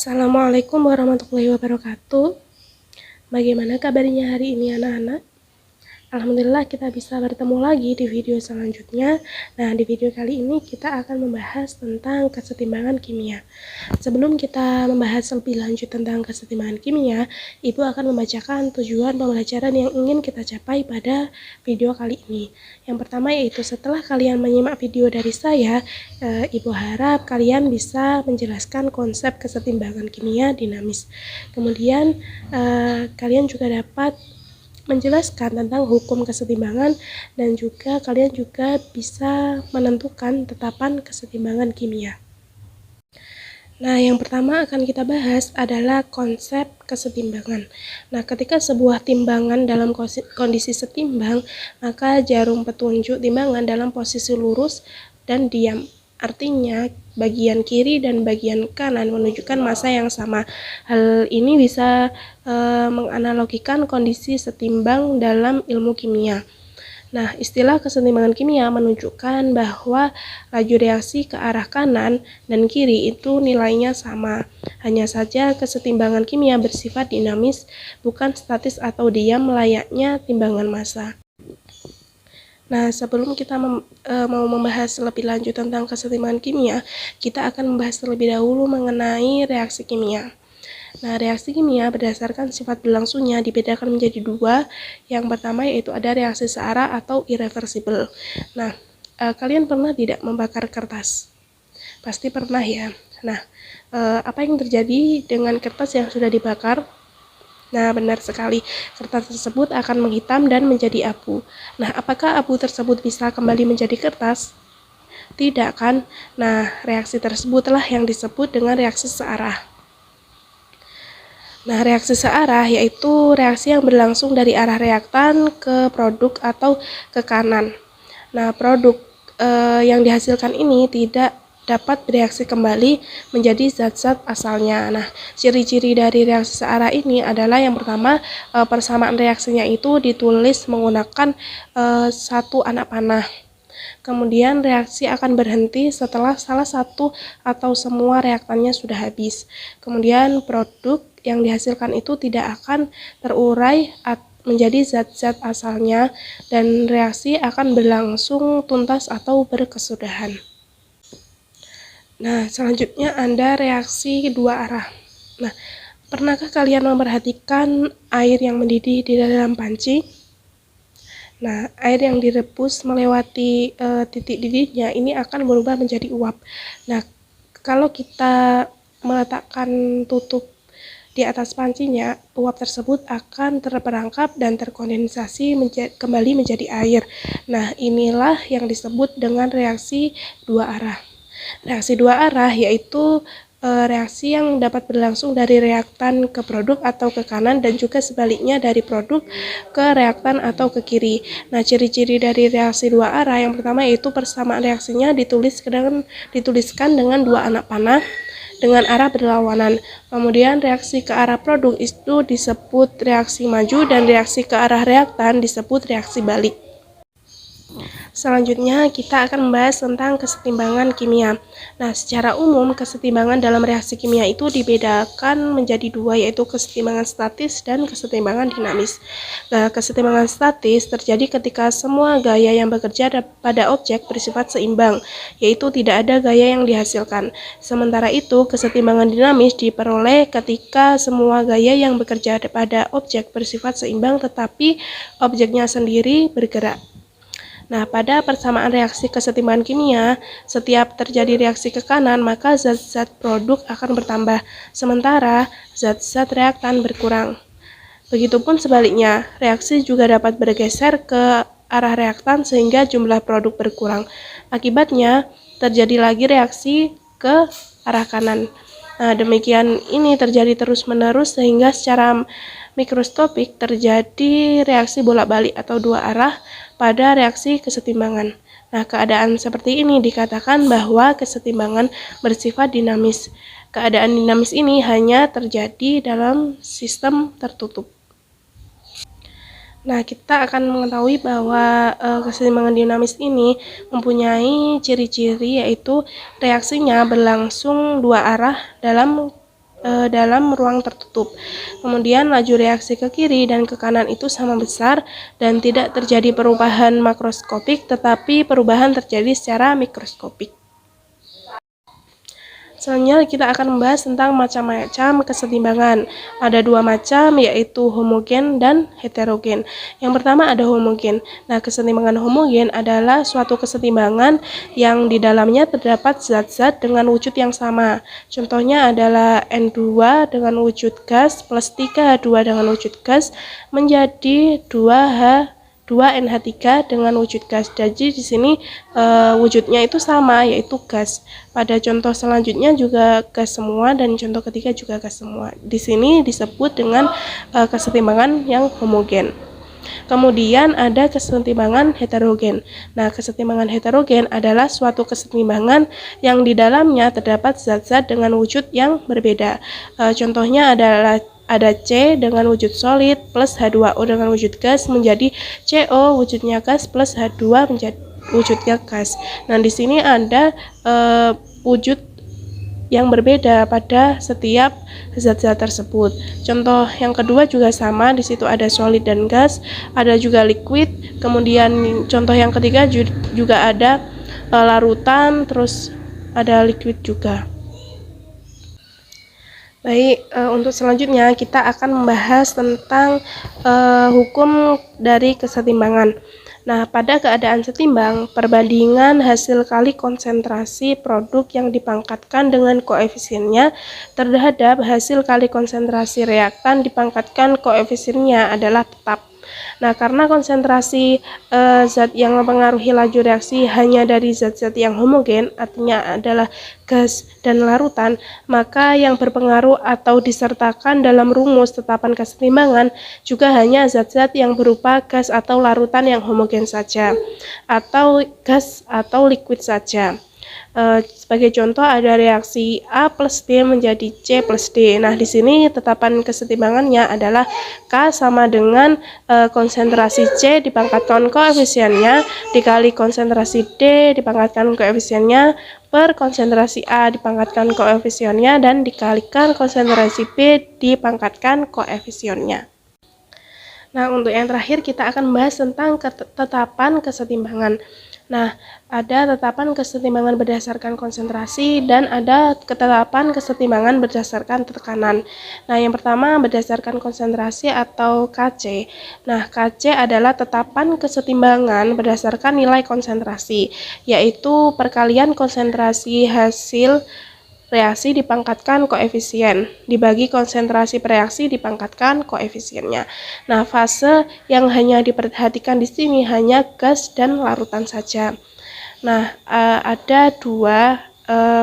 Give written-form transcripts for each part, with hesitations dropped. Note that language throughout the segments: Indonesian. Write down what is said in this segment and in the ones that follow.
Assalamualaikum warahmatullahi wabarakatuh. Bagaimana kabarnya hari ini anak-anak? Alhamdulillah kita bisa bertemu lagi di video selanjutnya. Nah, di video kali ini kita akan membahas tentang kesetimbangan kimia. Sebelum kita membahas lebih lanjut tentang kesetimbangan kimia, Ibu akan membacakan tujuan pembelajaran yang ingin kita capai pada video kali ini. Yang pertama yaitu setelah kalian menyimak video dari saya, Ibu harap kalian bisa menjelaskan konsep kesetimbangan kimia dinamis. Kemudian kalian juga dapat menjelaskan tentang hukum kesetimbangan dan juga kalian juga bisa menentukan tetapan kesetimbangan kimia. Nah, yang pertama akan kita bahas adalah konsep kesetimbangan. Nah, ketika sebuah timbangan dalam kondisi setimbang, maka jarum petunjuk timbangan dalam posisi lurus dan diam. Artinya, bagian kiri dan bagian kanan menunjukkan massa yang sama. Hal ini bisa menganalogikan kondisi setimbang dalam ilmu kimia. Nah, istilah kesetimbangan kimia menunjukkan bahwa laju reaksi ke arah kanan dan kiri itu nilainya sama. Hanya saja kesetimbangan kimia bersifat dinamis, bukan statis atau diam layaknya timbangan massa. Nah, sebelum kita mau membahas lebih lanjut tentang kesetimbangan kimia, kita akan membahas terlebih dahulu mengenai reaksi kimia. Nah, reaksi kimia berdasarkan sifat berlangsungnya dibedakan menjadi dua. Yang pertama yaitu ada reaksi searah atau irreversible. Nah, kalian pernah tidak membakar kertas? Pasti pernah ya. Nah, apa yang terjadi dengan kertas yang sudah dibakar? Nah, benar sekali, kertas tersebut akan menghitam dan menjadi abu. Nah, apakah abu tersebut bisa kembali menjadi kertas? Tidak kan? Nah, reaksi tersebutlah yang disebut dengan reaksi searah. Nah, reaksi searah yaitu reaksi yang berlangsung dari arah reaktan ke produk atau ke kanan. Nah, produk yang dihasilkan ini tidak dapat bereaksi kembali menjadi zat-zat asalnya. Nah, ciri-ciri dari reaksi searah ini adalah yang pertama, persamaan reaksinya itu ditulis menggunakan satu anak panah. Kemudian reaksi akan berhenti setelah salah satu atau semua reaktannya sudah habis. Kemudian produk yang dihasilkan itu tidak akan terurai menjadi zat-zat asalnya dan reaksi akan berlangsung tuntas atau berkesudahan. Nah, selanjutnya ada reaksi dua arah. Nah, pernahkah kalian memperhatikan air yang mendidih di dalam panci? Nah, air yang direbus melewati titik didihnya ini akan berubah menjadi uap. Nah, kalau kita meletakkan tutup di atas pancinya, uap tersebut akan terperangkap dan terkondensasi kembali menjadi air. Nah, inilah yang disebut dengan reaksi dua arah. Reaksi dua arah yaitu reaksi yang dapat berlangsung dari reaktan ke produk atau ke kanan dan juga sebaliknya dari produk ke reaktan atau ke kiri. Nah, ciri-ciri dari reaksi dua arah yang pertama yaitu persamaan reaksinya dituliskan dengan dua anak panah dengan arah berlawanan. Kemudian reaksi ke arah produk itu disebut reaksi maju dan reaksi ke arah reaktan disebut reaksi balik. Selanjutnya kita akan membahas tentang kesetimbangan kimia. Nah, secara umum kesetimbangan dalam reaksi kimia itu dibedakan menjadi dua, yaitu kesetimbangan statis dan kesetimbangan dinamis. Nah, kesetimbangan statis terjadi ketika semua gaya yang bekerja pada objek bersifat seimbang, yaitu tidak ada gaya yang dihasilkan. Sementara itu, kesetimbangan dinamis diperoleh ketika semua gaya yang bekerja pada objek bersifat seimbang tetapi objeknya sendiri bergerak. Nah, pada persamaan reaksi kesetimbangan kimia, setiap terjadi reaksi ke kanan, maka zat-zat produk akan bertambah, sementara zat-zat reaktan berkurang. Begitupun sebaliknya, reaksi juga dapat bergeser ke arah reaktan sehingga jumlah produk berkurang. Akibatnya, terjadi lagi reaksi ke arah kanan. Nah, demikian ini terjadi terus-menerus sehingga secara mikroskopik terjadi reaksi bolak-balik atau dua arah pada reaksi kesetimbangan. Nah, keadaan seperti ini dikatakan bahwa kesetimbangan bersifat dinamis. Keadaan dinamis ini hanya terjadi dalam sistem tertutup. Nah, kita akan mengetahui bahwa kesetimbangan dinamis ini mempunyai ciri-ciri yaitu reaksinya berlangsung dua arah dalam dalam ruang tertutup. Kemudian laju reaksi ke kiri dan ke kanan itu sama besar dan tidak terjadi perubahan makroskopik, tetapi perubahan terjadi secara mikroskopik. Selanjutnya kita akan membahas tentang macam-macam kesetimbangan. Ada dua macam, yaitu homogen dan heterogen. Yang pertama ada homogen. Nah, kesetimbangan homogen adalah suatu kesetimbangan yang di dalamnya terdapat zat-zat dengan wujud yang sama. Contohnya adalah N2 dengan wujud gas plus 3H2 dengan wujud gas menjadi 2NH3 dengan wujud gas. Jadi di sini wujudnya itu sama, yaitu gas. Pada contoh selanjutnya juga gas semua dan contoh ketiga juga gas semua. Di sini disebut dengan kesetimbangan yang homogen. Kemudian ada kesetimbangan heterogen. Nah, kesetimbangan heterogen adalah suatu kesetimbangan yang di dalamnya terdapat zat-zat dengan wujud yang berbeda. Contohnya adalah ada C dengan wujud solid plus H2O dengan wujud gas menjadi CO wujudnya gas plus H2 menjadi wujudnya gas. Nah, di sini ada wujud yang berbeda pada setiap zat-zat tersebut. Contoh yang kedua juga sama, di situ ada solid dan gas, ada juga liquid. Kemudian contoh yang ketiga juga ada larutan, terus ada liquid juga. Baik, untuk selanjutnya kita akan membahas tentang hukum dari kesetimbangan. Nah, pada keadaan setimbang, perbandingan hasil kali konsentrasi produk yang dipangkatkan dengan koefisiennya terhadap hasil kali konsentrasi reaktan dipangkatkan koefisiennya adalah tetap. Nah, karena konsentrasi zat yang mempengaruhi laju reaksi hanya dari zat-zat yang homogen, artinya adalah gas dan larutan, maka yang berpengaruh atau disertakan dalam rumus tetapan kesetimbangan juga hanya zat-zat yang berupa gas atau larutan yang homogen saja, atau gas atau liquid saja. Sebagai contoh ada reaksi A plus D menjadi C plus D. Nah, di sini tetapan kesetimbangannya adalah K sama dengan konsentrasi C dipangkatkan koefisiennya dikali konsentrasi D dipangkatkan koefisiennya per konsentrasi A dipangkatkan koefisiennya dan dikalikan konsentrasi B dipangkatkan koefisiennya. Nah, untuk yang terakhir kita akan membahas tentang ketetapan kesetimbangan. Nah, ada tetapan kesetimbangan berdasarkan konsentrasi dan ada ketetapan kesetimbangan berdasarkan tekanan. Nah, yang pertama berdasarkan konsentrasi atau KC. Nah, KC adalah tetapan kesetimbangan berdasarkan nilai konsentrasi, yaitu perkalian konsentrasi hasil reaksi dipangkatkan koefisien, dibagi konsentrasi reaksi dipangkatkan koefisiennya. Nah, fase yang hanya diperhatikan di sini hanya gas dan larutan saja. Nah, ada dua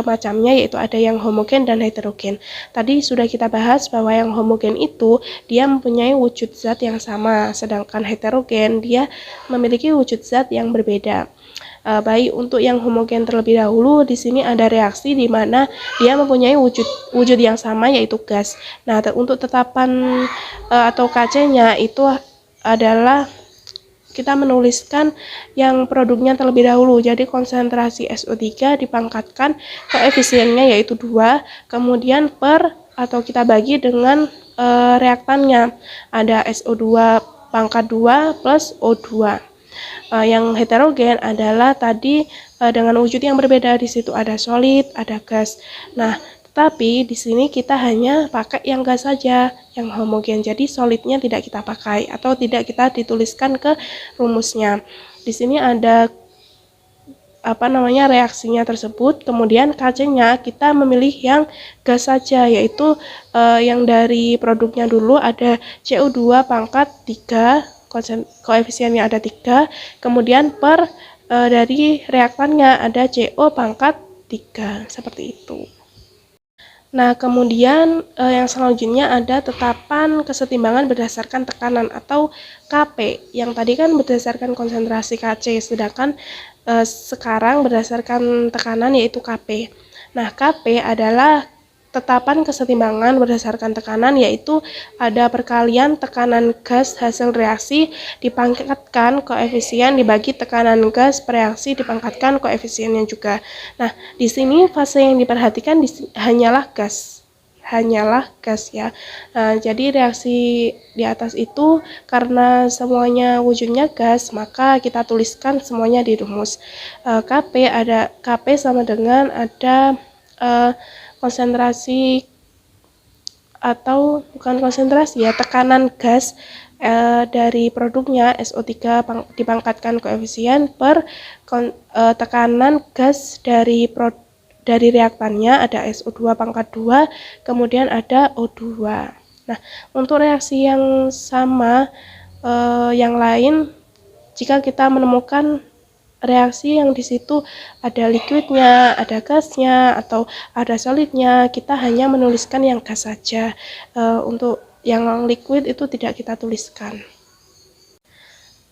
macamnya, yaitu ada yang homogen dan heterogen. Tadi sudah kita bahas bahwa yang homogen itu dia mempunyai wujud zat yang sama, sedangkan heterogen dia memiliki wujud zat yang berbeda. Baik, untuk yang homogen terlebih dahulu, di sini ada reaksi di mana dia mempunyai wujud yang sama, yaitu gas. Nah, untuk tetapan atau KC-nya itu adalah kita menuliskan yang produknya terlebih dahulu. Jadi konsentrasi SO3 dipangkatkan koefisiennya yaitu 2, kemudian per atau kita bagi dengan reaktannya. Ada SO2 pangkat 2 plus O2. Yang heterogen adalah tadi dengan wujud yang berbeda, di situ ada solid, ada gas. Nah, tetapi di sini kita hanya pakai yang gas saja, yang homogen. Jadi solidnya tidak kita pakai atau tidak kita dituliskan ke rumusnya. Di sini ada reaksinya tersebut, kemudian KC-nya kita memilih yang gas saja, yaitu yang dari produknya dulu ada CO2 pangkat 3, koefisiennya ada 3, kemudian per dari reaktannya ada CO pangkat 3, seperti itu. Nah, kemudian yang selanjutnya ada tetapan kesetimbangan berdasarkan tekanan atau KP. Yang tadi kan berdasarkan konsentrasi KC, sedangkan sekarang berdasarkan tekanan yaitu KP. Nah, KP adalah tetapan kesetimbangan berdasarkan tekanan, yaitu ada perkalian tekanan gas hasil reaksi dipangkatkan koefisien dibagi tekanan gas reaksi dipangkatkan koefisiennya juga. Nah, di sini fase yang diperhatikan hanyalah gas. hanyalah gas ya. Nah, jadi reaksi di atas itu karena semuanya wujudnya gas, maka kita tuliskan semuanya di rumus. Kp sama dengan ada konsentrasi atau bukan konsentrasi ya, tekanan gas dari produknya SO3 dipangkatkan koefisien per tekanan gas dari reaktannya ada SO2 pangkat 2, kemudian ada O2. Nah, untuk reaksi yang sama yang lain, jika kita menemukan reaksi yang di situ ada liquidnya, ada gasnya, atau ada solidnya, kita hanya menuliskan yang gas saja. Untuk yang liquid itu tidak kita tuliskan.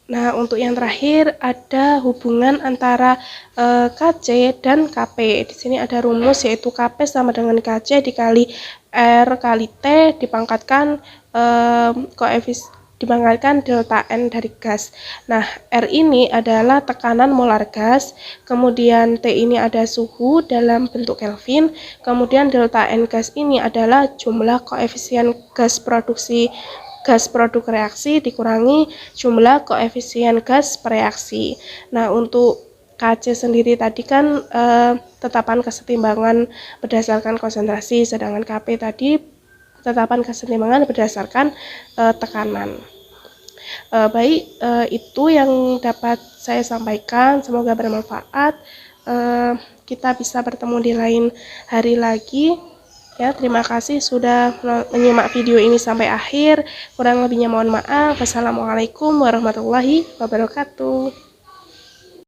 Nah, untuk yang terakhir ada hubungan antara Kc dan Kp. Di sini ada rumus yaitu Kp sama dengan Kc dikali R kali T dipangkatkan dipangkatkan delta N dari gas. Nah, R ini adalah tekanan molar gas, kemudian T ini ada suhu dalam bentuk Kelvin, kemudian delta N gas ini adalah jumlah koefisien gas produk reaksi dikurangi jumlah koefisien gas pereaksi. Nah, untuk Kc sendiri tadi kan tetapan kesetimbangan berdasarkan konsentrasi, sedangkan Kp tadi tetapan kesetimbangan berdasarkan tekanan. Itu yang dapat saya sampaikan, semoga bermanfaat. Kita bisa bertemu di lain hari lagi ya. Terima kasih sudah menyimak video ini sampai akhir, kurang lebihnya mohon maaf. Wassalamualaikum warahmatullahi wabarakatuh.